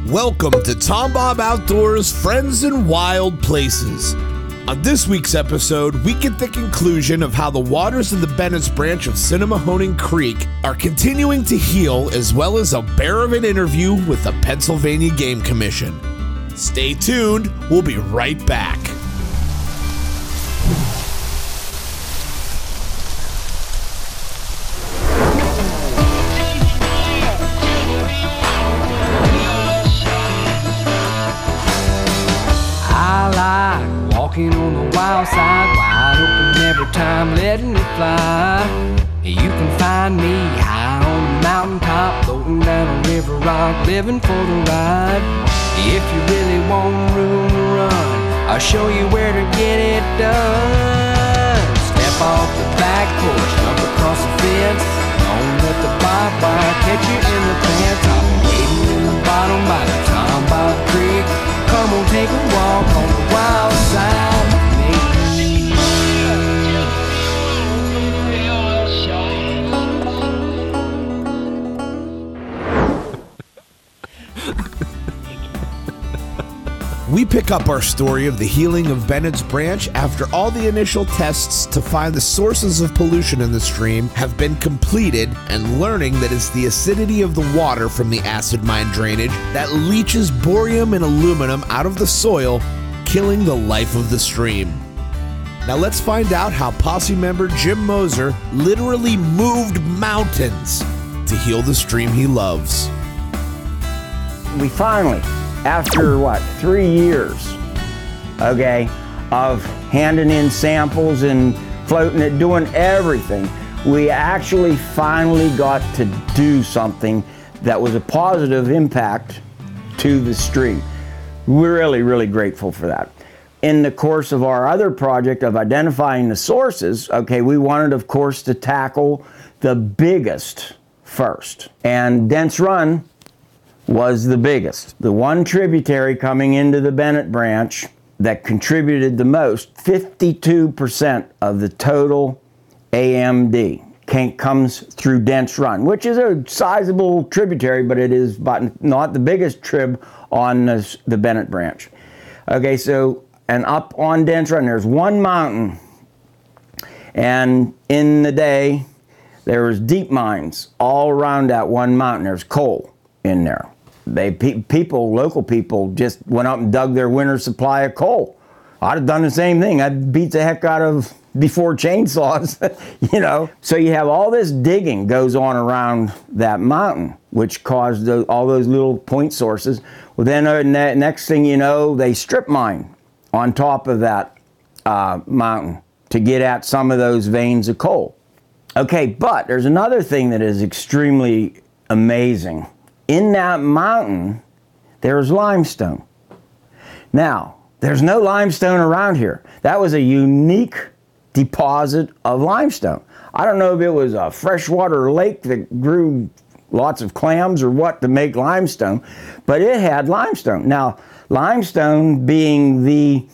Welcome to Tombob Outdoors Friends in Wild Places. On this week's episode, we get the conclusion of how the waters of the Bennets branch of Sinnemahoning Creek are continuing to heal, as well as a bear of an interview with the Pennsylvania Game Commission. Stay tuned, we'll be right back. Walking on the wild side, wide open every time, letting it fly. You can find me high on the mountaintop, floating down a river rock, living for the ride. If you really want room to run, I'll show you where to get it done. Step off the back porch, jump across the fence, don't let the barbed wire catch you in the pants. I'll be waiting in the bottom by the Tombob Creek. Come on, take a walk on the wild side with me. We pick up our story of the healing of Bennett's branch after all the initial tests to find the sources of pollution in the stream have been completed, and learning that it's the acidity of the water from the acid mine drainage that leaches borium and aluminum out of the soil, killing the life of the stream. Now let's find out how posse member Jim Moser literally moved mountains to heal the stream he loves. We finally, after 3 years, of handing in samples and floating it, doing everything, we actually finally got to do something that was a positive impact to the stream. We're really, really grateful for that. In the course of our other project of identifying the sources, we wanted, of course, to tackle the biggest first. And Dents Run was the biggest. The one tributary coming into the Bennett branch that contributed the most, 52% of the total AMD comes through Dents Run, which is a sizable tributary, but it is not the biggest trib on the Bennett branch. And up on Dents Run, there's one mountain, and in the day, there was deep mines all around that one mountain. There's coal in there. Local people just went up and dug their winter supply of coal. I'd have done the same thing. I'd beat the heck out of before chainsaws, So you have all this digging goes on around that mountain, which caused all those little point sources. Well, then next thing you know, they strip mine on top of that mountain to get at some of those veins of coal. But there's another thing that is extremely amazing. In that mountain, there's limestone. Now, there's no limestone around here. That was a unique deposit of limestone. I don't know if it was a freshwater lake that grew lots of clams or what to make limestone, but it had limestone. Now, limestone being the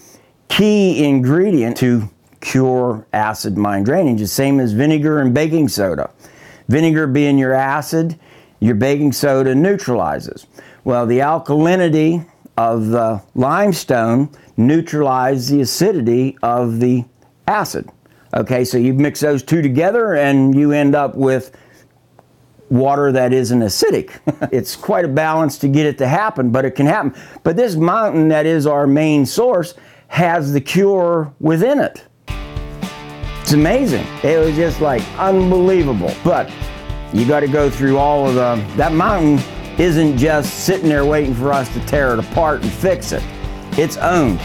key ingredient to cure acid mine drainage, the same as vinegar and baking soda. Vinegar being your acid, your baking soda neutralizes. Well, the alkalinity of the limestone neutralizes the acidity of the acid. So you mix those two together and you end up with water that isn't acidic. It's quite a balance to get it to happen, but it can happen. But this mountain that is our main source has the cure within it. It's amazing. It was just unbelievable. But you got to go through all of that mountain isn't just sitting there waiting for us to tear it apart and fix it. It's owned.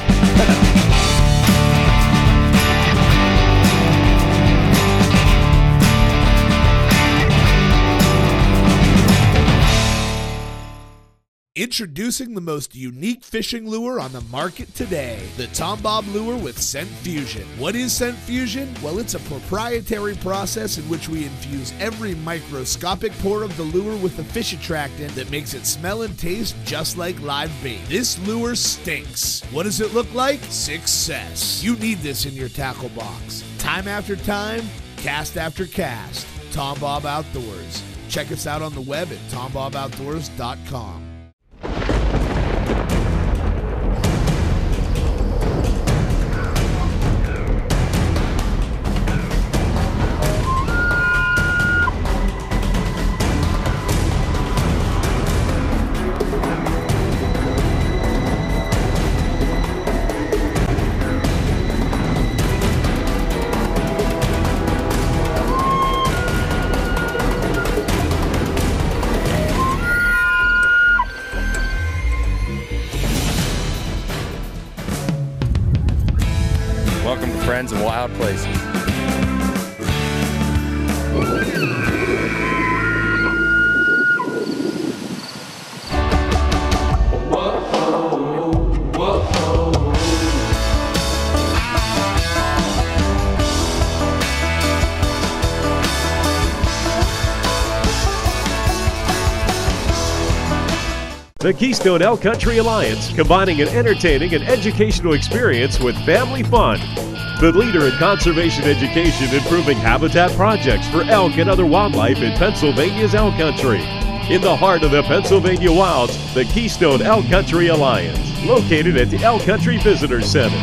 Introducing the most unique fishing lure on the market today, the Tombob lure with scent fusion. What is scent fusion? Well, it's a proprietary process in which we infuse every microscopic pore of the lure with a fish attractant that makes it smell and taste just like live bait. This lure stinks. What does it look like? Success. You need this in your tackle box. Time after time, cast after cast. Tombob Outdoors. Check us out on the web at tomboboutdoors.com. friends in wild places. The Keystone Elk Country Alliance, combining an entertaining and educational experience with family fun. The leader in conservation education, improving habitat projects for elk and other wildlife in Pennsylvania's elk country. In the heart of the Pennsylvania wilds, the Keystone Elk Country Alliance, located at the Elk Country Visitor Center.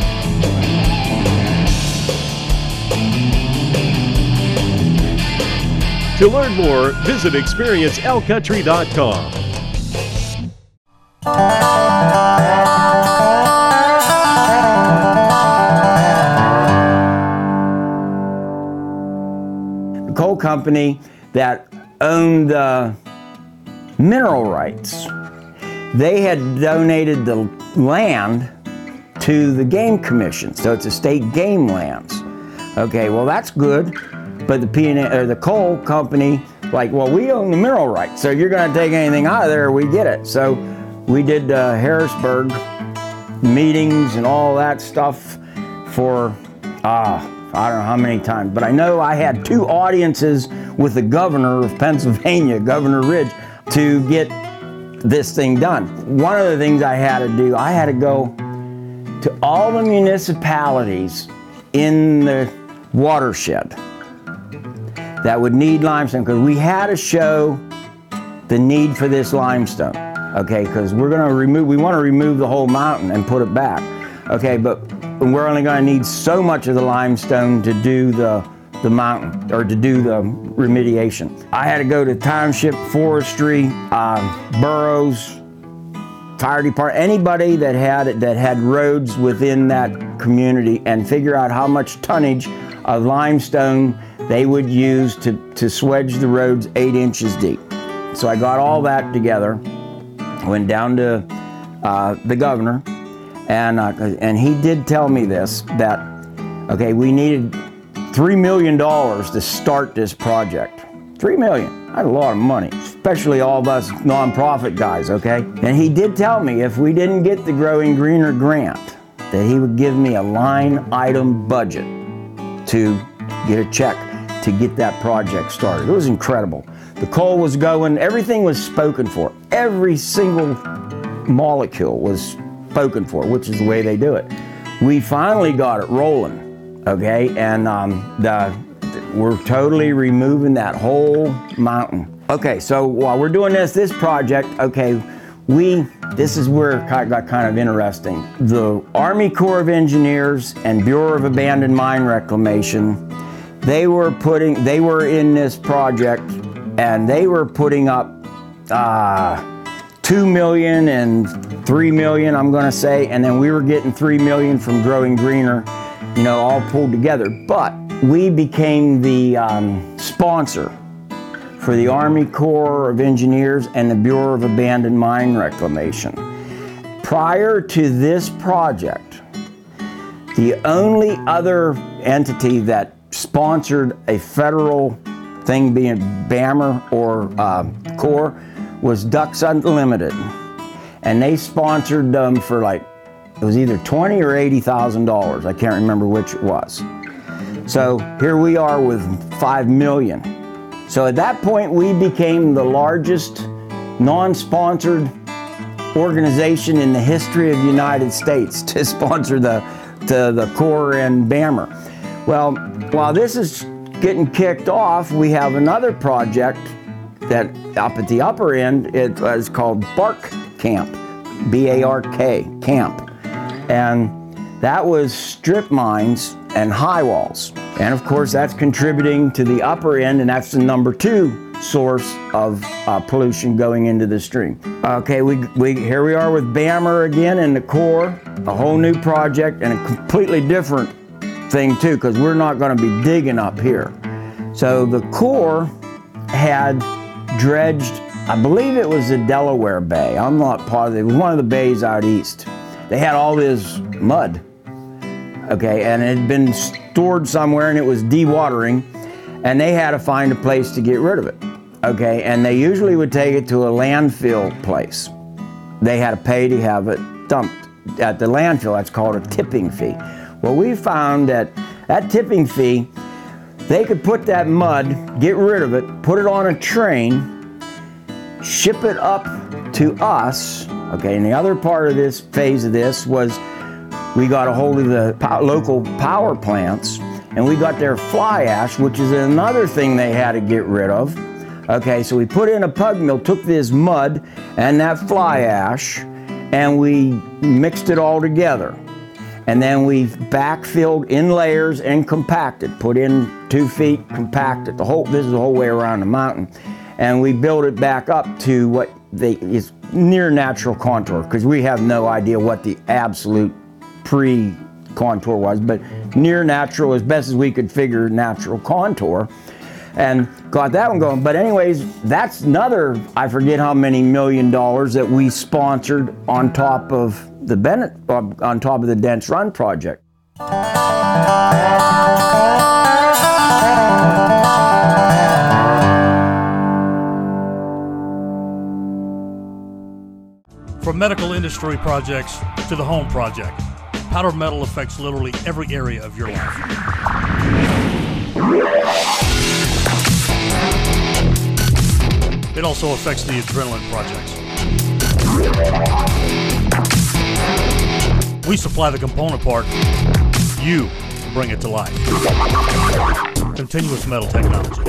To learn more, visit experienceelkcountry.com. The coal company that owned the mineral rights, they had donated the land to the game commission, so it's a state game lands. Okay, well that's good, but the coal company, like, well, we own the mineral rights, so you're going to take anything out of there, we get it. So we did Harrisburg meetings and all that stuff for, I don't know how many times, but I know I had 2 audiences with the governor of Pennsylvania, Governor Ridge, to get this thing done. One of the things I had to do, I had to go to all the municipalities in the watershed that would need limestone, because we had to show the need for this limestone. Okay, because we want to remove the whole mountain and put it back. Okay, but we're only going to need so much of the limestone to do the mountain, or to do the remediation. I had to go to township, forestry, boroughs, fire department, anybody that had roads within that community, and figure out how much tonnage of limestone they would use to swedge the roads 8 inches deep. So I got all that together. Went down to the governor, and he did tell me this, that, okay, we needed $3 million to start this project. $3 million, that's a lot of money, especially all of us nonprofit guys, okay? And he did tell me if we didn't get the Growing Greener grant, that he would give me a line item budget to get a check to get that project started. It was incredible. The coal was going, everything was spoken for. Every single molecule was spoken for, which is the way they do it. We finally got it rolling, okay? And we're totally removing that whole mountain. Okay, so while we're doing this project, okay, this is where it got kind of interesting. The Army Corps of Engineers and Bureau of Abandoned Mine Reclamation, they were in this project, and they were putting up $2 million and $3 million, I'm gonna say, and then we were getting $3 million from Growing Greener, you know, all pulled together. But we became the sponsor for the Army Corps of Engineers and the Bureau of Abandoned Mine Reclamation. Prior to this project, the only other entity that sponsored a federal thing, being BAMR or Corps, was Ducks Unlimited, and they sponsored them for, like, it was either $20,000 or $80,000. I can't remember which it was. So here we are with $5 million. So at that point, we became the largest non-sponsored organization in the history of the United States to sponsor the Corps and BAMR. Well, while this is getting kicked off, we have another project that up at the upper end, it was called Bark Camp, B-A-R-K, Camp. And that was strip mines and high walls. And of course, that's contributing to the upper end, and that's the number 2 source of pollution going into the stream. Okay, here we are with BAMR again and the Corps, a whole new project, and a completely different thing too, because we're not going to be digging up here. So the Corps had dredged, I believe it was the Delaware Bay, I'm not positive, it was one of the bays out east. They had all this mud, okay, and it had been stored somewhere and it was dewatering, and they had to find a place to get rid of it, okay, and they usually would take it to a landfill place. They had to pay to have it dumped at the landfill. That's called a tipping fee. Well, we found that that tipping fee, they could put that mud, get rid of it, put it on a train, ship it up to us, okay, and the other part of this phase of this was we got a hold of the local power plants, and we got their fly ash, which is another thing they had to get rid of. Okay, so we put in a pug mill, took this mud and that fly ash, and we mixed it all together. And then we backfilled in layers and compacted, put in 2 feet, compacted, this is the whole way around the mountain. And we built it back up to what is near natural contour, because we have no idea what the absolute pre-contour was, but near natural, as best as we could figure natural contour, and got that one going. But anyways, that's another, I forget how many $1 million that we sponsored on top of the Bennett, on top of the Dents Run project. From medical industry projects to the home project, powder metal affects literally every area of your life. It also affects the adrenaline projects. We supply the component part, you bring it to life. Continuous metal technology.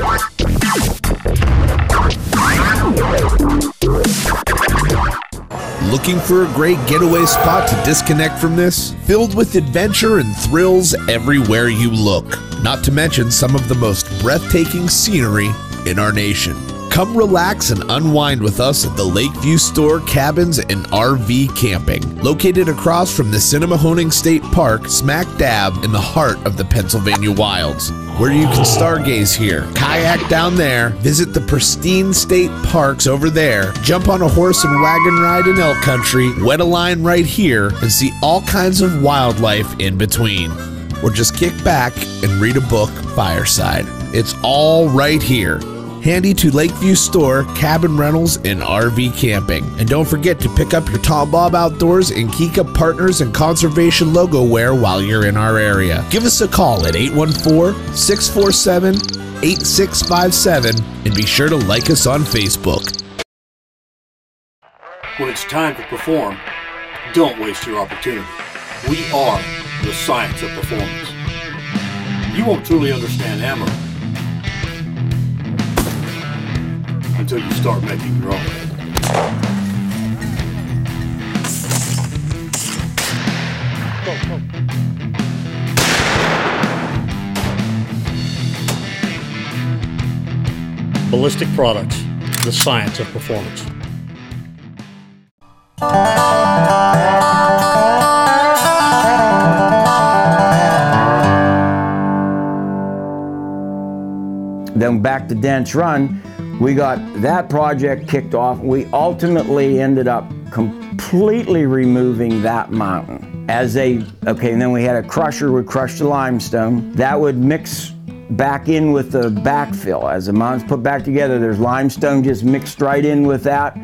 Looking for a great getaway spot to disconnect from this? Filled with adventure and thrills everywhere you look. Not to mention some of the most breathtaking scenery in our nation. Come relax and unwind with us at the Lakeview Store Cabins and RV Camping, located across from the Sinnemahoning State Park, smack dab in the heart of the Pennsylvania wilds, where you can stargaze here, kayak down there, visit the pristine state parks over there, jump on a horse and wagon ride in elk country, wet a line right here, and see all kinds of wildlife in between. Or just kick back and read a book fireside. It's all right here. Handy to Lakeview Store, Cabin Rentals, and RV Camping. And don't forget to pick up your Tombob Outdoors and Kika Partners and Conservation logo wear while you're in our area. Give us a call at 814-647-8657 and be sure to like us on Facebook. When it's time to perform, don't waste your opportunity. We are the science of performance. You won't truly understand ammo until you start making your own. Ballistic Products, the science of performance. Then back to Dents Run, we got that project kicked off. We ultimately ended up completely removing that mountain. And then we had a crusher, would crush the limestone. That would mix back in with the backfill. As the mountain's put back together, there's limestone just mixed right in with that.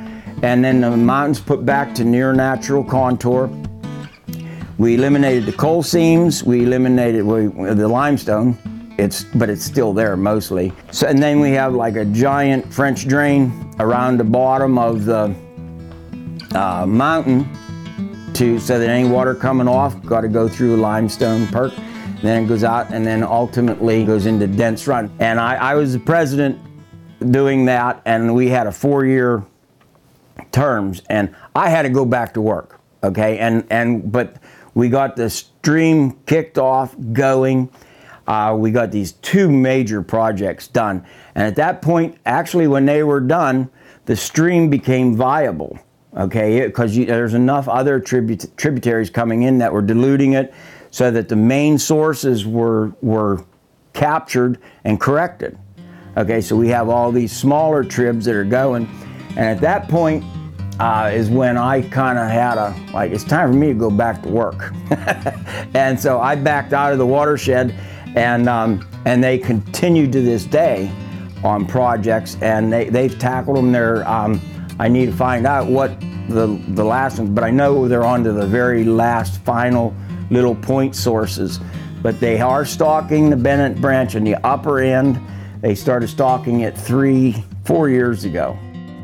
And then the mountain's put back to near natural contour. We eliminated the coal seams, we eliminated the limestone. But it's still there mostly. So, and then we have like a giant French drain around the bottom of the mountain so that any water coming off got to go through a limestone perk. Then it goes out and then ultimately goes into Dents Run. And I was the president doing that, and we had a 4-year terms, and I had to go back to work, okay? But we got the stream kicked off, going. We got these 2 major projects done. And at that point, actually when they were done, the stream became viable, okay? Because there's enough other tributaries coming in that were diluting it so that the main sources were captured and corrected. Okay, so we have all these smaller tribs that are going. And at that point, is when I kind of had it's time for me to go back to work. And so I backed out of the watershed, and they continue to this day on projects, and they've tackled them. I need to find out what the last one, but I know they're on to the very last final little point sources. But they are stalking the Bennett branch in the upper end. They started stalking it 3-4 years ago.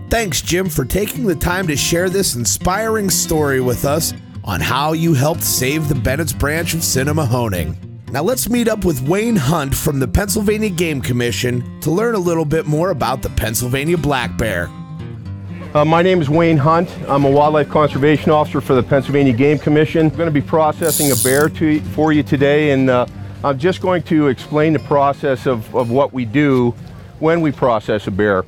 Thanks, Jim, for taking the time to share this inspiring story with us on how you helped save the Bennett's branch of Sinnemahoning. Now let's meet up with Wayne Hunt from the Pennsylvania Game Commission to learn a little bit more about the Pennsylvania black bear. My name is Wayne Hunt. I'm a wildlife conservation officer for the Pennsylvania Game Commission. I'm going to be processing a bear for you today, and I'm just going to explain the process of what we do when we process a bear.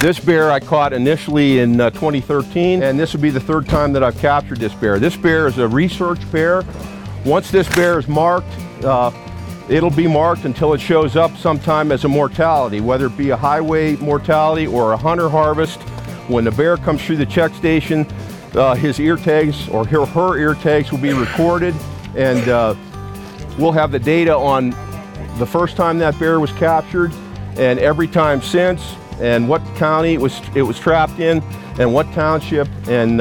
This bear I caught initially in 2013, and this will be the third time that I've captured this bear. This bear is a research bear. Once this bear is marked, it'll be marked until it shows up sometime as a mortality, whether it be a highway mortality or a hunter harvest. When the bear comes through the check station, his ear tags or her ear tags will be recorded, and we'll have the data on the first time that bear was captured and every time since, and what county it was trapped in, and what township, and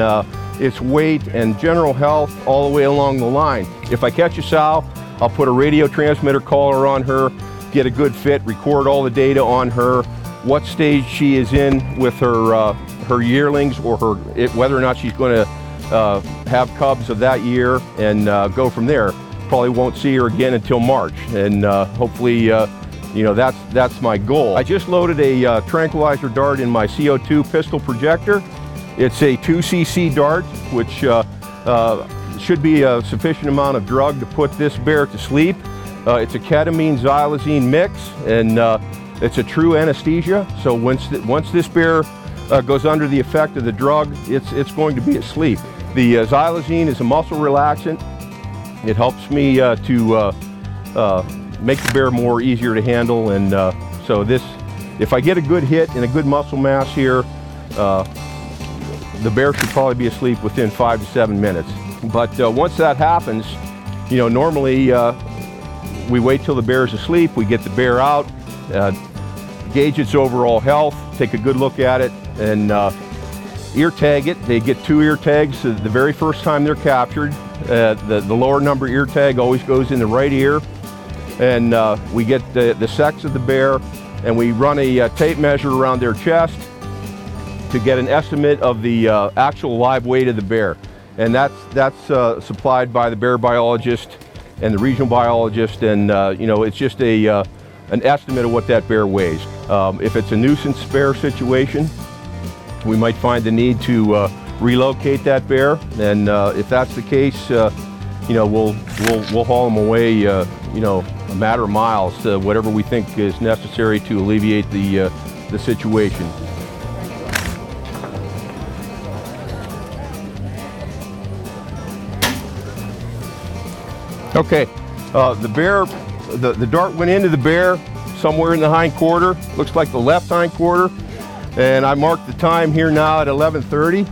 its weight and general health all the way along the line. If I catch a sow, I'll put a radio transmitter collar on her, get a good fit, record all the data on her, what stage she is in with her yearlings, or whether or not she's going to have cubs of that year, and go from there. Probably won't see her again until March, and hopefully that's my goal. I just loaded a tranquilizer dart in my CO2 pistol projector. It's a 2cc dart, which should be a sufficient amount of drug to put this bear to sleep. It's a ketamine xylazine mix, and it's a true anesthesia. So once this bear goes under the effect of the drug, it's going to be asleep. The xylazine is a muscle relaxant. It helps me to make the bear more easier to handle, and so if I get a good hit and a good muscle mass here, the bear should probably be asleep within 5 to 7 minutes. But once that happens, normally we wait till the bear is asleep, we get the bear out, gauge its overall health, take a good look at it, and ear tag it. They get 2 ear tags the very first time they're captured. The lower number ear tag always goes in the right ear, and we get the sex of the bear, and we run a tape measure around their chest to get an estimate of the actual live weight of the bear, and that's supplied by the bear biologist and the regional biologist, and it's just an estimate of what that bear weighs. If it's a nuisance bear situation, we might find the need to relocate that bear, and if that's the case, we'll haul them away, a matter of miles, whatever we think is necessary to alleviate the situation. Okay, the dart went into the bear somewhere in the hind quarter, looks like the left hind quarter, and I marked the time here now at 11:30.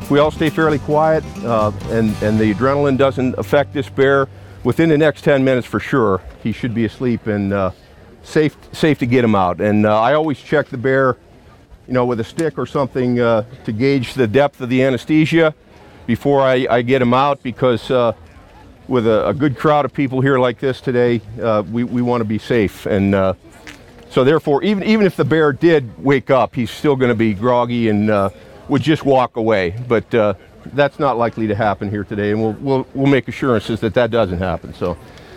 If we all stay fairly quiet and the adrenaline doesn't affect this bear, within the next 10 minutes for sure, he should be asleep and safe to get him out. And I always check the bear, with a stick or something to gauge the depth of the anesthesia before I get him out, because with a good crowd of people here like this today, we want to be safe. And so therefore, even if the bear did wake up, he's still going to be groggy and would just walk away. But that's not likely to happen here today, and we'll make assurances that doesn't happen. So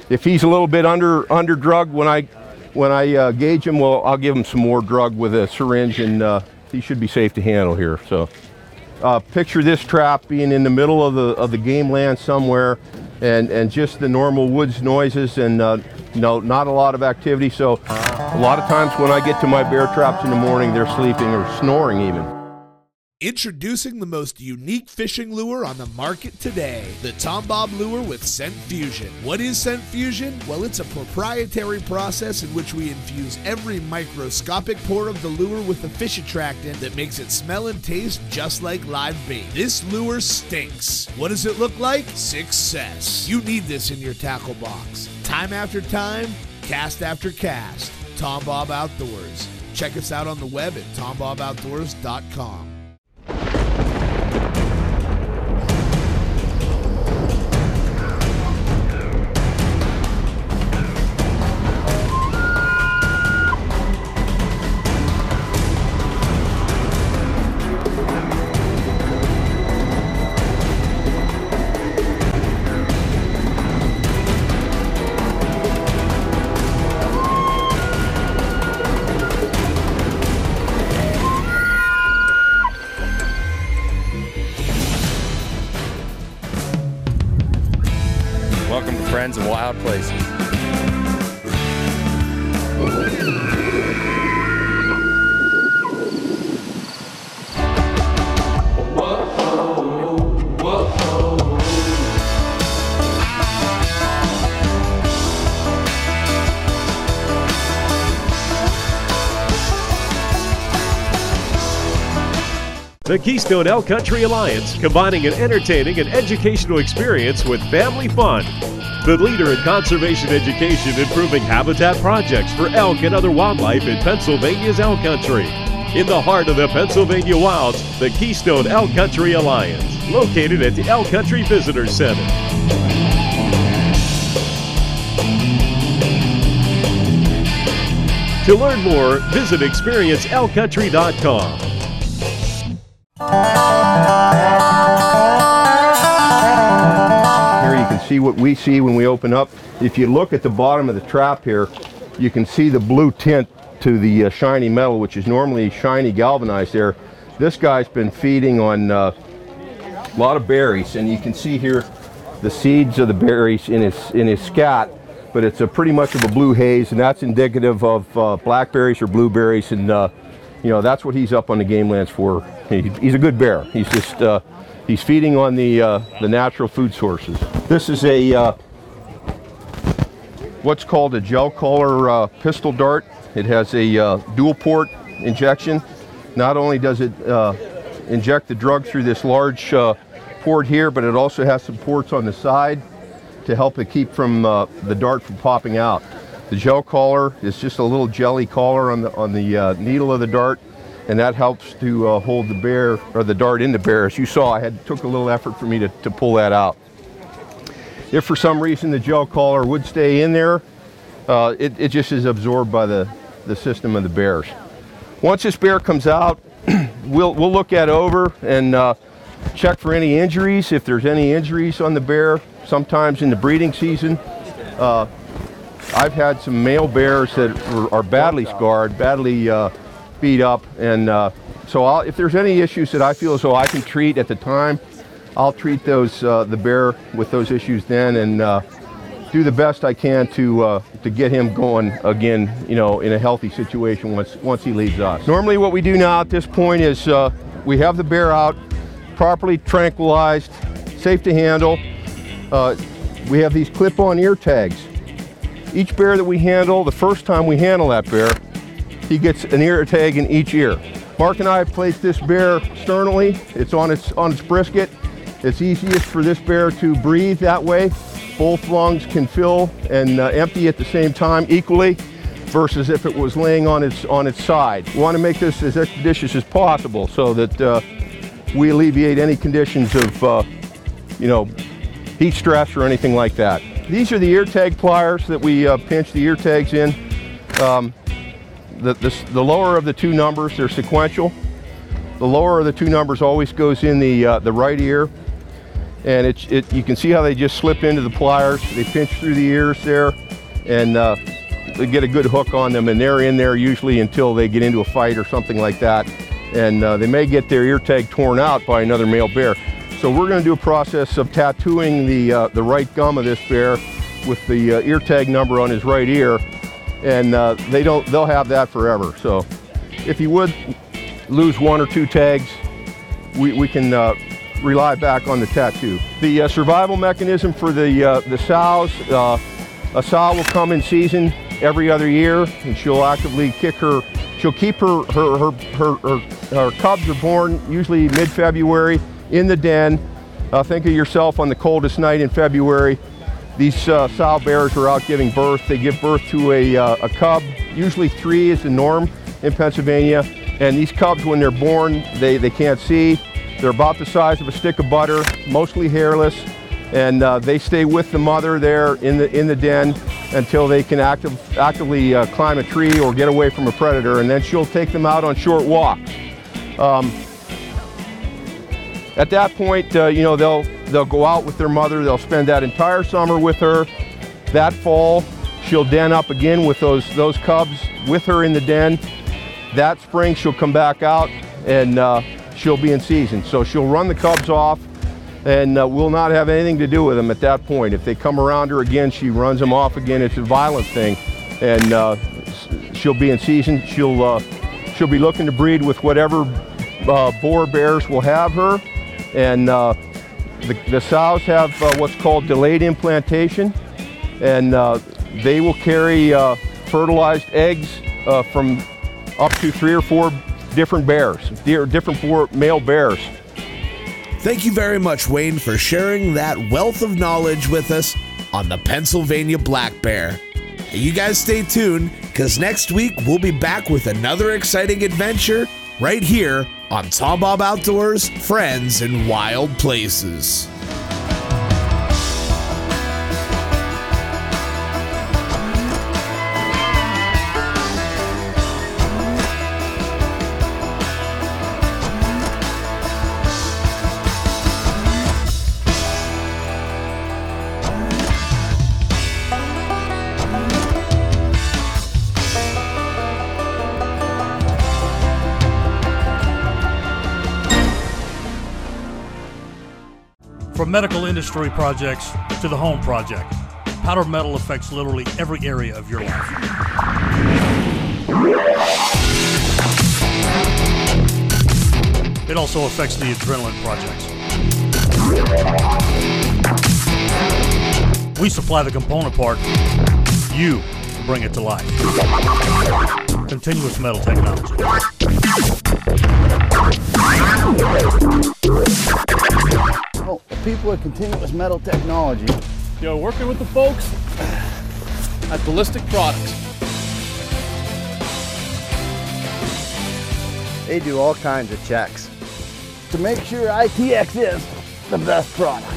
if he's a little bit under drugged when I gauge him, well, I'll give him some more drug with a syringe, and he should be safe to handle here. So picture this trap being in the middle of the game land somewhere, and just the normal woods noises, and not a lot of activity. So a lot of times when I get to my bear traps in the morning, they're sleeping or snoring even. Introducing the most unique fishing lure on the market today, the Tombob lure with scent fusion. What is scent fusion? Well, it's a proprietary process in which we infuse every microscopic pore of the lure with a fish attractant that makes it smell and taste just like live bait. This lure stinks. What does it look like? Success. You need this in your tackle box. Time after time, cast after cast. Tombob Outdoors. Check us out on the web at tomboboutdoors.com. Welcome to Friends of Wild Places. The Keystone Elk Country Alliance, combining an entertaining and educational experience with family fun. The leader in conservation education, improving habitat projects for elk and other wildlife in Pennsylvania's elk country. In the heart of the Pennsylvania wilds, the Keystone Elk Country Alliance, located at the Elk Country Visitor Center. To learn more, visit experienceelkcountry.com. Here you can see what we see when we open up. If you look at the bottom of the trap here, you can see the blue tint to the shiny metal, which is normally shiny galvanized there. This guy's been feeding on a lot of berries, and you can see here the seeds of the berries in his scat, but it's a pretty much of a blue haze, and that's indicative of blackberries or blueberries, and you know, that's what he's up on the game lands for. He's a good bear. He's just he's feeding on the natural food sources. This is a what's called a gel collar pistol dart. It has a dual port injection. Not only does it inject the drug through this large port here, but it also has some ports on the side to help it keep from the dart from popping out. The gel collar is just a little jelly collar on the needle of the dart, and that helps to hold the bear, or the dart in the bear. As you saw, it took a little effort for me to pull that out. If for some reason the gel collar would stay in there, it just is absorbed by the system of the bears. Once this bear comes out, we'll look at over and check for any injuries. If there's any injuries on the bear, sometimes in the breeding season, I've had some male bears that are badly scarred, badly beat up, and so if there's any issues that I feel as though I can treat at the time, I'll treat those the bear with those issues then, and do the best I can to get him going again, you know, in a healthy situation once he leaves us. Normally, what we do now at this point is we have the bear out, properly tranquilized, safe to handle. We have these clip-on ear tags. Each bear that we handle, the first time we handle that bear, he gets an ear tag in each ear. Mark and I have placed this bear sternally. It's on its brisket. It's easiest for this bear to breathe that way. Both lungs can fill and empty at the same time equally, versus if it was laying on its side. We want to make this as expeditious as possible so that we alleviate any conditions of you know, heat stress or anything like that. These are the ear tag pliers that we pinch the ear tags in. The lower of the two numbers, they're sequential. The lower of the two numbers always goes in the right ear, and you can see how they just slip into the pliers. They pinch through the ears there, and they get a good hook on them, and they're in there usually until they get into a fight or something like that, and they may get their ear tag torn out by another male bear. So we're going to do a process of tattooing the right gum of this bear with the ear tag number on his right ear, and they'll have that forever. So if you would lose one or two tags, we can rely back on the tattoo. The survival mechanism for the sows, a sow will come in season every other year, and she'll actively kick her. She'll keep her cubs are born usually mid-February in the den. Think of yourself on the coldest night in February. These sow bears are out giving birth. They give birth to a cub. Usually 3 is the norm in Pennsylvania. And these cubs, when they're born, they can't see. They're about the size of a stick of butter, mostly hairless, and they stay with the mother there in the den until they can actively climb a tree or get away from a predator, and then she'll take them out on short walks. At that point, you know, they'll go out with their mother. They'll spend that entire summer with her. That fall, she'll den up again with those cubs with her in the den. That spring, she'll come back out and she'll be in season. So she'll run the cubs off, and will not have anything to do with them at that point. If they come around her again, she runs them off again. It's a violent thing, and she'll be in season. She'll be looking to breed with whatever boar bears will have her, and the sows have what's called delayed implantation, and they will carry fertilized eggs from up to 3 or 4 different bears, different male bears. Thank you very much, Wayne, for sharing that wealth of knowledge with us on the Pennsylvania black bear. You guys stay tuned, because next week we'll be back with another exciting adventure right here on Tombob Outdoors, Friends in Wild Places. From medical industry projects to the home project, powder metal affects literally every area of your life. It also affects the adrenaline projects. We supply the component part, you bring it to life. Continuous Metal Technology. Oh, the people at Continuous Metal Technology. Yo, working with the folks at Ballistic Products. They do all kinds of checks to make sure ITX is the best product.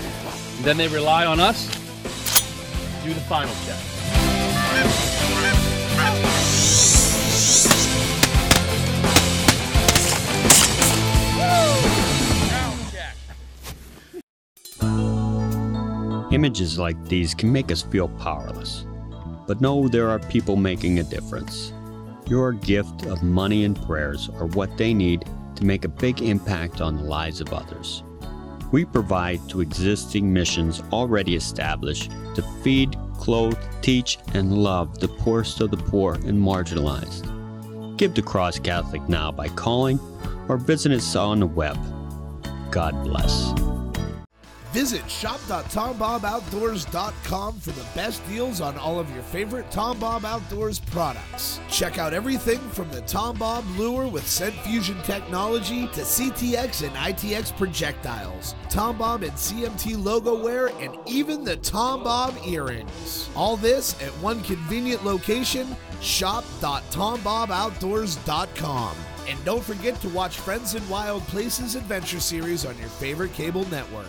And then they rely on us to do the final check. Images like these can make us feel powerless, but know there are people making a difference. Your gift of money and prayers are what they need to make a big impact on the lives of others. We provide to existing missions already established to feed, clothe, teach, and love the poorest of the poor and marginalized. Give to Cross Catholic now by calling or visit us on the web. God bless. Visit shop.tomboboutdoors.com for the best deals on all of your favorite Tombob Outdoors products. Check out everything from the Tombob lure with scent fusion technology to CTX and ITX projectiles, Tombob and CMT logo wear, and even the Tombob earrings. All this at one convenient location, shop.tomboboutdoors.com. And don't forget to watch Friends in Wild Places Adventure Series on your favorite cable network.